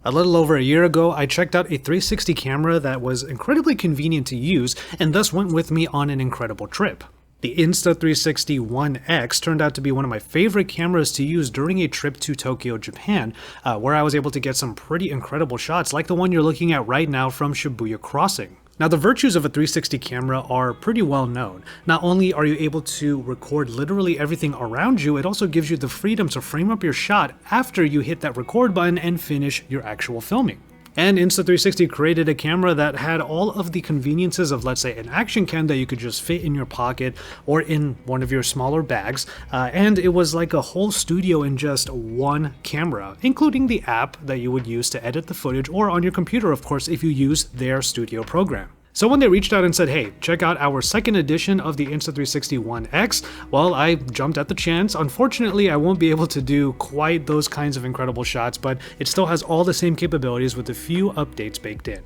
A little over a year ago, I checked out a 360 camera that was incredibly convenient to use and thus went with me on an incredible trip. The Insta360 ONE X turned out to be one of my favorite cameras to use during a trip to Tokyo, Japan, where I was able to get some pretty incredible shots like the one you're looking at right now from Shibuya Crossing. Now, the virtues of a 360 camera are pretty well known. Not only are you able to record literally everything around you, it also gives you the freedom to frame up your shot after you hit that record button and finish your actual filming. And Insta360 created a camera that had all of the conveniences of, let's say, an action cam that you could just fit in your pocket or in one of your smaller bags, and it was like a whole studio in just one camera, including the app that you would use to edit the footage, or on your computer, of course, if you use their studio program. So when they reached out and said, hey, check out our second edition of the Insta360 ONE X, well, I jumped at the chance. Unfortunately, I won't be able to do quite those kinds of incredible shots, but it still has all the same capabilities with a few updates baked in.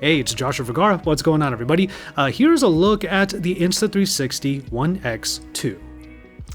Hey, it's Joshua Vergara. What's going on, everybody? Here's a look at the Insta360 ONE X2.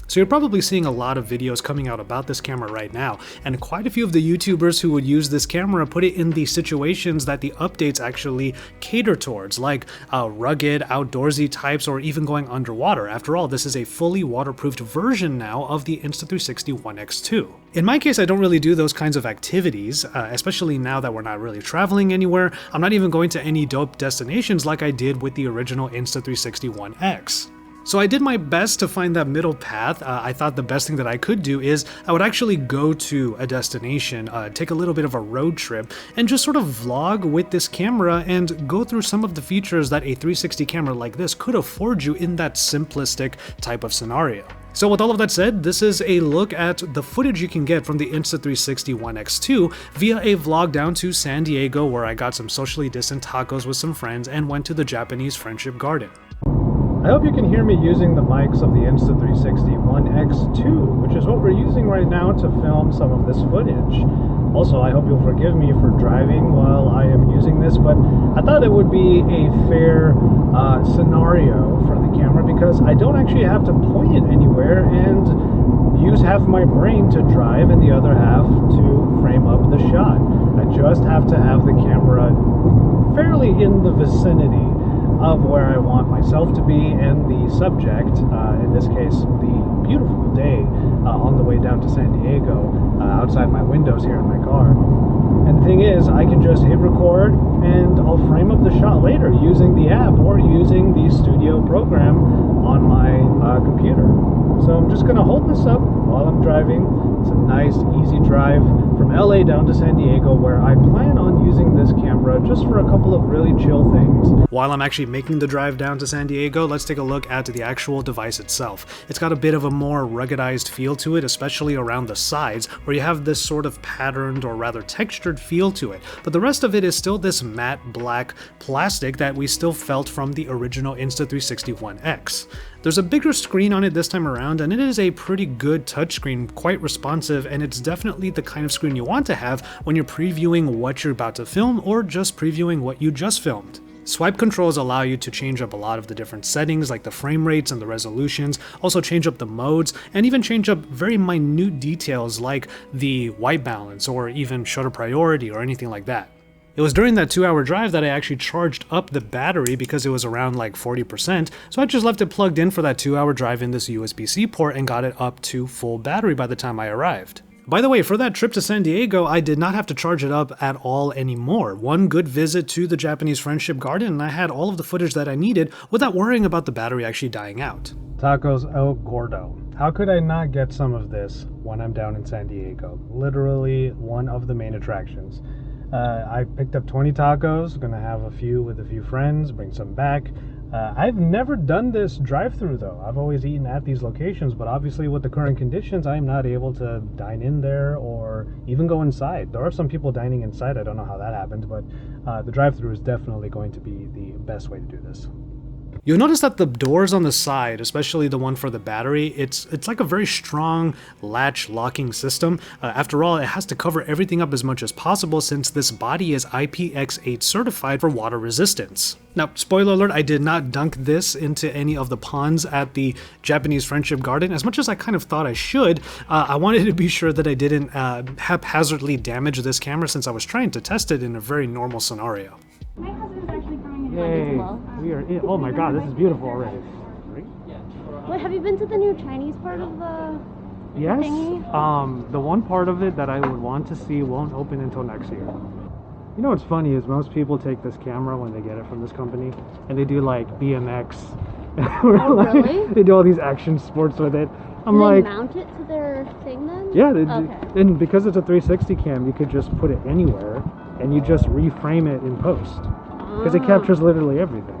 So you're probably seeing a lot of videos coming out about this camera right now, and quite a few of the YouTubers who would use this camera put it in the situations that the updates actually cater towards, like rugged, outdoorsy types, or even going underwater. After all, this is a fully waterproofed version now of the Insta360 ONE X2. In my case, I don't really do those kinds of activities, especially now that we're not really traveling anywhere. I'm not even going to any dope destinations like I did with the original Insta360 ONE X. So I did my best to find that middle path. I thought the best thing that I could do is I would actually go to a destination, take a little bit of a road trip, and just sort of vlog with this camera and go through some of the features that a 360 camera like this could afford you in that simplistic type of scenario. So with all of that said, this is a look at the footage you can get from the Insta360 ONE X2 via a vlog down to San Diego, where I got some socially distant tacos with some friends and went to the Japanese Friendship Garden. I hope you can hear me using the mics of the Insta360 ONE X2, which is what we're using right now to film some of this footage. Also, I hope you'll forgive me for driving while I am using this, but I thought it would be a fair scenario for the camera because I don't actually have to point it anywhere and use half my brain to drive and the other half to frame up the shot. I just have to have the camera fairly in the vicinity of where I want myself to be and the subject, in this case the beautiful day on the way down to San Diego, outside my windows here in my car. And the thing is, I can just hit record and I'll frame up the shot later using the app or using the studio program on my computer. So I'm just going to hold this up while I'm driving. It's a nice, easy drive from LA down to San Diego, where I plan on using this camera just for a couple of really chill things. While I'm actually making the drive down to San Diego, let's take a look at the actual device itself. It's got a bit of a more ruggedized feel to it, especially around the sides, where you have this sort of patterned or rather textured feel to it. But the rest of it is still this matte black plastic that we still felt from the original Insta360 ONE X. There's a bigger screen on it this time around, and it is a pretty good touchscreen, quite responsive, and it's definitely the kind of screen you want to have when you're previewing what you're about to film or just previewing what you just filmed. Swipe controls allow you to change up a lot of the different settings like the frame rates and the resolutions, also change up the modes, and even change up very minute details like the white balance or even shutter priority or anything like that. It was during that 2-hour drive that I actually charged up the battery because it was around like 40%, so I just left it plugged in for that 2-hour drive in this USB-C port and got it up to full battery by the time I arrived. By the way, for that trip to San Diego, I did not have to charge it up at all anymore. One good visit to the Japanese Friendship Garden and I had all of the footage that I needed without worrying about the battery actually dying out. Tacos El Gordo. How could I not get some of this when I'm down in San Diego? Literally one of the main attractions. I picked up 20 tacos, gonna have a few with a few friends, bring some back. I've never done this drive-through though. I've always eaten at these locations, but obviously with the current conditions, I'm not able to dine in there or even go inside. There are some people dining inside, I don't know how that happened, but the drive-through is definitely going to be the best way to do this. You'll notice that the doors on the side, especially the one for the battery, it's like a very strong latch locking system. After all, it has to cover everything up as much as possible since this body is IPX8 certified for water resistance. Now, spoiler alert, I did not dunk this into any of the ponds at the Japanese Friendship Garden. As much as I kind of thought I should, I wanted to be sure that I didn't haphazardly damage this camera since I was trying to test it in a very normal scenario. My husband is actually throwing his Yay, as well. we are in. Oh my god, this is beautiful already. Wait, have you been to the new Chinese part of the Yes, thingy? the one part of it that I would want to see won't open until next year. You know what's funny is most people take this camera when they get it from this company and they do like BMX. Oh, really? They do all these action sports with it. I'm Do like, they mount it to their thing then? yeah, Okay. and because it's a 360 cam, you could just put it anywhere and you just reframe it in post because it captures literally everything.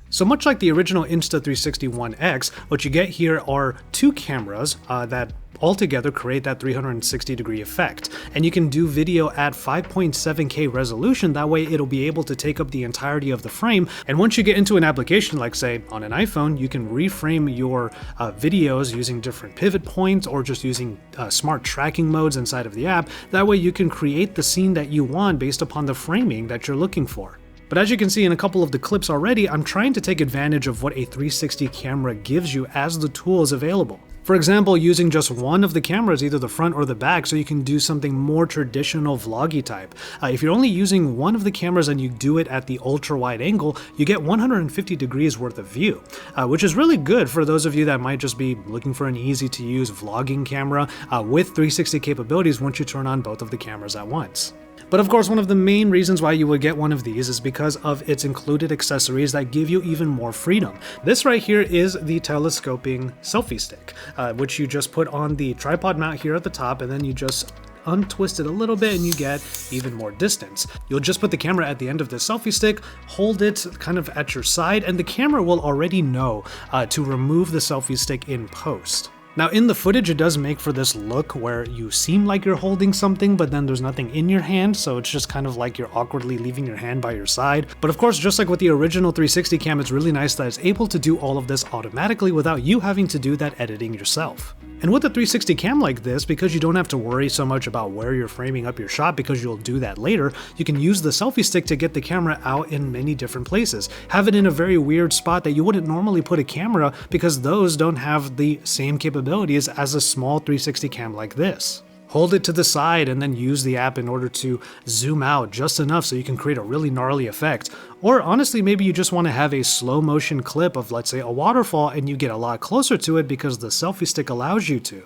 So much like the original Insta360 ONE X, what you get here are two cameras that altogether create that 360-degree effect. And you can do video at 5.7K resolution, that way it'll be able to take up the entirety of the frame. And once you get into an application, like say on an iPhone, you can reframe your videos using different pivot points or just using smart tracking modes inside of the app. That way you can create the scene that you want based upon the framing that you're looking for. But as you can see in a couple of the clips already, I'm trying to take advantage of what a 360 camera gives you as the tools available. For example, using just one of the cameras, either the front or the back, so you can do something more traditional vloggy type. If you're only using one of the cameras and you do it at the ultra wide angle, you get 150 degrees worth of view, which is really good for those of you that might just be looking for an easy to use vlogging camera with 360 capabilities once you turn on both of the cameras at once. But of course, one of the main reasons why you would get one of these is because of its included accessories that give you even more freedom. This right here is the telescoping selfie stick, which you just put on the tripod mount here at the top, and then you just untwist it a little bit and you get even more distance. You'll just put the camera at the end of the selfie stick, hold it kind of at your side, and the camera will already know to remove the selfie stick in post. Now in the footage, it does make for this look where you seem like you're holding something, but then there's nothing in your hand, so it's just kind of like you're awkwardly leaving your hand by your side. But of course, just like with the original 360 cam, it's really nice that it's able to do all of this automatically without you having to do that editing yourself. And with a 360 cam like this, because you don't have to worry so much about where you're framing up your shot because you'll do that later, you can use the selfie stick to get the camera out in many different places. Have it in a very weird spot that you wouldn't normally put a camera because those don't have the same capabilities as a small 360 cam like this. Hold it to the side and then use the app in order to zoom out just enough so you can create a really gnarly effect. Or honestly, maybe you just want to have a slow motion clip of, let's say, a waterfall and you get a lot closer to it because the selfie stick allows you to.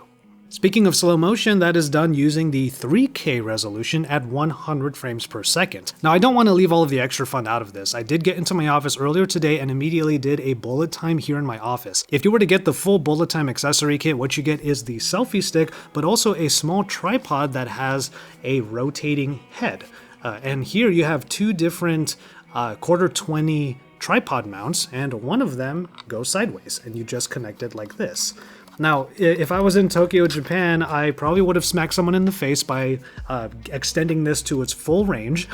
Speaking of slow motion, that is done using the 3K resolution at 100 frames per second. Now, I don't want to leave all of the extra fun out of this. I did get into my office earlier today and immediately did a bullet time here in my office. If you were to get the full bullet time accessory kit, what you get is the selfie stick, but also a small tripod that has a rotating head. And here you have two different quarter 20 tripod mounts, and one of them goes sideways, and you just connect it like this. Now, if I was in Tokyo, Japan, I probably would have smacked someone in the face by extending this to its full range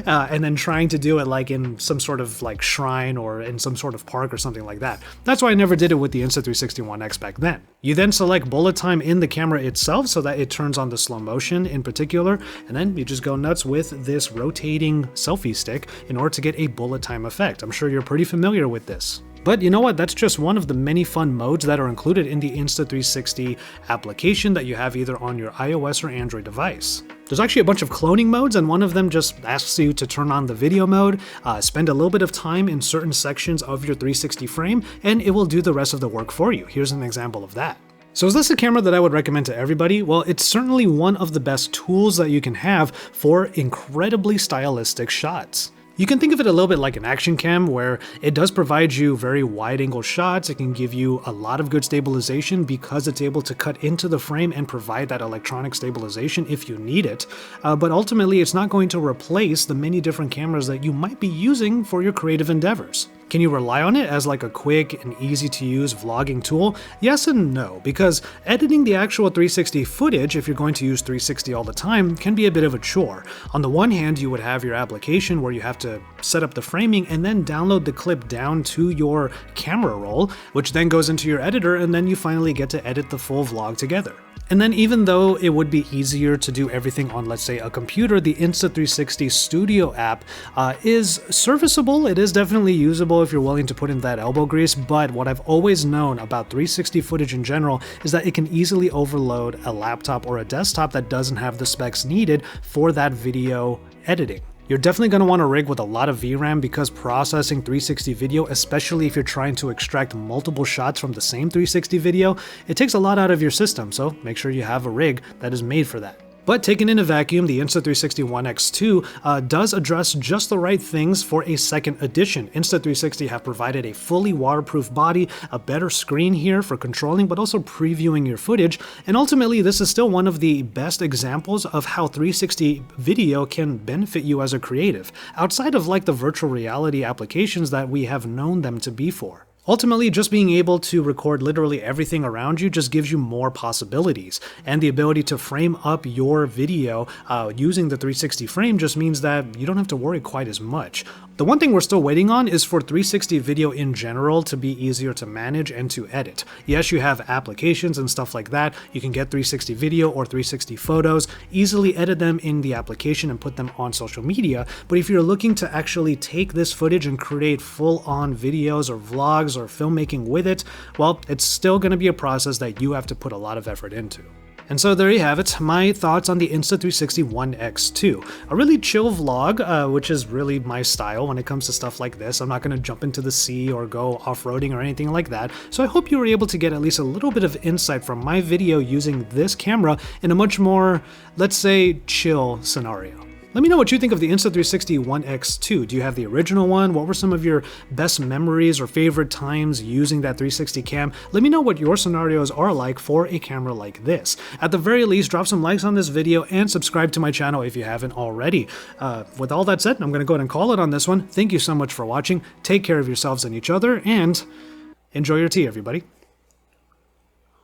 and then trying to do it like in some sort of like shrine or in some sort of park or something like that. That's why I never did it with the Insta360 ONE X back then. You then select bullet time in the camera itself so that it turns on the slow motion in particular, and then you just go nuts with this rotating selfie stick in order to get a bullet time effect. I'm sure you're pretty familiar with this. But you know what, that's just one of the many fun modes that are included in the Insta360 application that you have either on your iOS or Android device. There's actually a bunch of cloning modes, and one of them just asks you to turn on the video mode, spend a little bit of time in certain sections of your 360 frame, and it will do the rest of the work for you. Here's an example of that. So is this a camera that I would recommend to everybody? Well, it's certainly one of the best tools that you can have for incredibly stylistic shots. You can think of it a little bit like an action cam, where it does provide you very wide angle shots. It can give you a lot of good stabilization because it's able to cut into the frame and provide that electronic stabilization if you need it. But ultimately, it's not going to replace the many different cameras that you might be using for your creative endeavors. Can you rely on it as like a quick and easy to use vlogging tool? Yes and no, because editing the actual 360 footage, if you're going to use 360 all the time, can be a bit of a chore. On the one hand, you would have your application where you have to set up the framing and then download the clip down to your camera roll, which then goes into your editor, and then you finally get to edit the full vlog together. And then even though it would be easier to do everything on, let's say, a computer, the Insta360 Studio app is serviceable. It is definitely usable if you're willing to put in that elbow grease, but what I've always known about 360 footage in general is that it can easily overload a laptop or a desktop that doesn't have the specs needed for that video editing. You're definitely going to want a rig with a lot of VRAM because processing 360 video, especially if you're trying to extract multiple shots from the same 360 video, it takes a lot out of your system, so make sure you have a rig that is made for that. But taken in a vacuum, the Insta360 ONE X2 does address just the right things for a second edition. Insta360 have provided a fully waterproof body, a better screen here for controlling but also previewing your footage, and ultimately this is still one of the best examples of how 360 video can benefit you as a creative, outside of like the virtual reality applications that we have known them to be for. Ultimately, just being able to record literally everything around you just gives you more possibilities, and the ability to frame up your video using the 360 frame just means that you don't have to worry quite as much. The one thing we're still waiting on is for 360 video in general to be easier to manage and to edit. Yes, you have applications and stuff like that. You can get 360 video or 360 photos, easily edit them in the application and put them on social media, but if you're looking to actually take this footage and create full-on videos or vlogs or filmmaking with it, well, it's still going to be a process that you have to put a lot of effort into. And so there you have it, my thoughts on the Insta360 ONE X2. A really chill vlog, which is really my style when it comes to stuff like this. I'm not going to jump into the sea or go off-roading or anything like that, so I hope you were able to get at least a little bit of insight from my video using this camera in a much more, let's say, chill scenario. Let me know what you think of the Insta360 ONE X2. Do you have the original one? What were some of your best memories or favorite times using that 360 cam? Let me know what your scenarios are like for a camera like this. At the very least, drop some likes on this video and subscribe to my channel if you haven't already. With all that said, I'm going to go ahead and call it on this one. Thank you so much for watching. Take care of yourselves and each other, and enjoy your tea, everybody.